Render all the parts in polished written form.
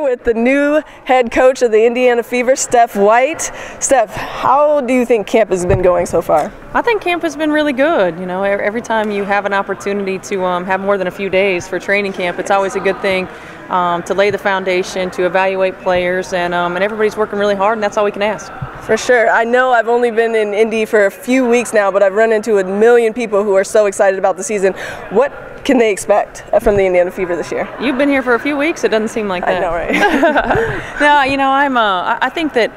with the new head coach of the Indiana Fever, Steph White. Steph, how do you think camp has been going so far? I think camp has been really good. You know, every time you have an opportunity to have more than a few days for training camp, it's always a good thing to lay the foundation, to evaluate players, and everybody's working really hard, and that's all we can ask. For sure. I know I've only been in Indy for a few weeks now, but I've run into a million people who are so excited about the season. What can they expect from the Indiana Fever this year? You've been here for a few weeks. It doesn't seem like that. I know, right? No, you know, I think that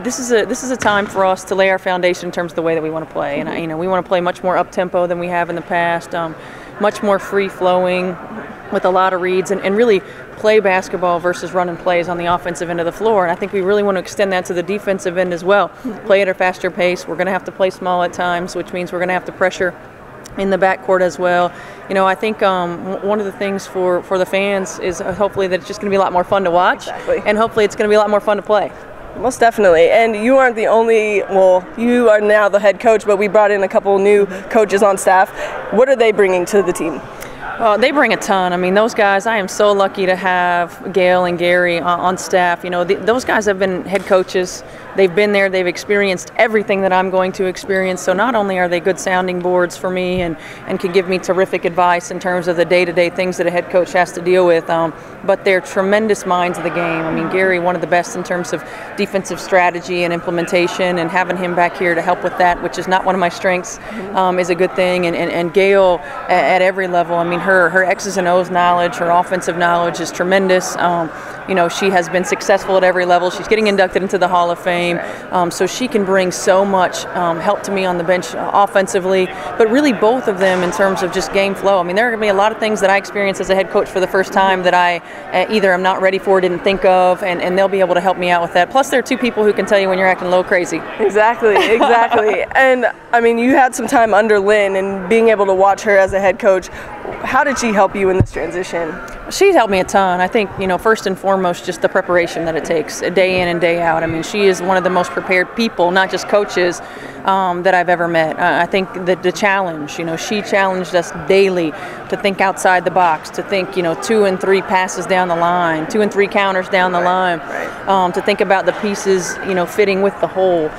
this is a time for us to lay our foundation in terms of the way that we want to play, and you know, we want to play much more up tempo than we have in the past, much more free flowing, with a lot of reads, and really play basketball versus running plays on the offensive end of the floor. And I think we really want to extend that to the defensive end as well. Play at a faster pace. We're going to have to play small at times, which means we're going to have to pressure in the backcourt as well. You know, I think one of the things for the fans is hopefully that it's just going to be a lot more fun to watch. Exactly. And hopefully it's going to be a lot more fun to play. Most definitely. And you aren't the only, well, you are now the head coach, but we brought in a couple new coaches on staff. What are they bringing to the team? They bring a ton. I mean, those guys, I am so lucky to have Gail and Gary on staff. You know, those guys have been head coaches. They've been there. They've experienced everything that I'm going to experience. So not only are they good sounding boards for me and can give me terrific advice in terms of the day-to-day things that a head coach has to deal with, but they're tremendous minds of the game. I mean, Gary, one of the best in terms of defensive strategy and implementation, and having him back here to help with that, which is not one of my strengths, is a good thing. And Gail, at every level, I mean, her X's and O's knowledge, her offensive knowledge is tremendous. You know, she has been successful at every level. She's getting inducted into the Hall of Fame, so she can bring so much help to me on the bench offensively, but really both of them in terms of just game flow. I mean, there are going to be a lot of things that I experience as a head coach for the first time that I either am not ready for, didn't think of, and they'll be able to help me out with that. Plus, there are two people who can tell you when you're acting a little crazy. Exactly, exactly. And, I mean, you had some time under Lynn, and being able to watch her as a head coach, how did she help you in this transition? She's helped me a ton. I think, you know, first and foremost, just the preparation that it takes, day in and day out. I mean, she is one of the most prepared people, not just coaches, that I've ever met. I think the challenge, you know, she challenged us daily to think outside the box, to think, you know, 2 and 3 passes down the line, 2 and 3 counters down the line, to think about the pieces, you know, fitting with the whole.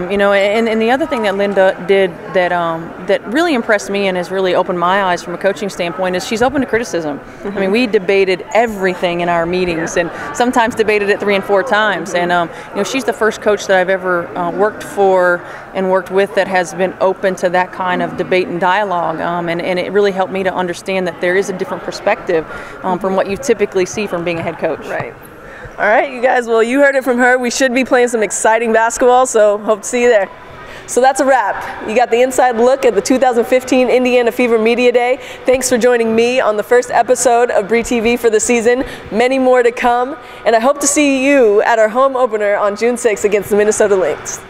You know, and the other thing that Linda did that really impressed me and has really opened my eyes from a coaching standpoint is she's open to criticism. I mean, we debated everything in our meetings, and sometimes debated it 3 and 4 times. And you know, she's the first coach that I've ever worked for and worked with that has been open to that kind of debate and dialogue. And it really helped me to understand that there is a different perspective from what you typically see from being a head coach. Right. All right, you guys. Well, you heard it from her. We should be playing some exciting basketball, so hope to see you there. So that's a wrap. You got the inside look at the 2015 Indiana Fever Media Day. Thanks for joining me on the first episode of Bri-TV for the season. Many more to come, and I hope to see you at our home opener on June 6th against the Minnesota Lynx.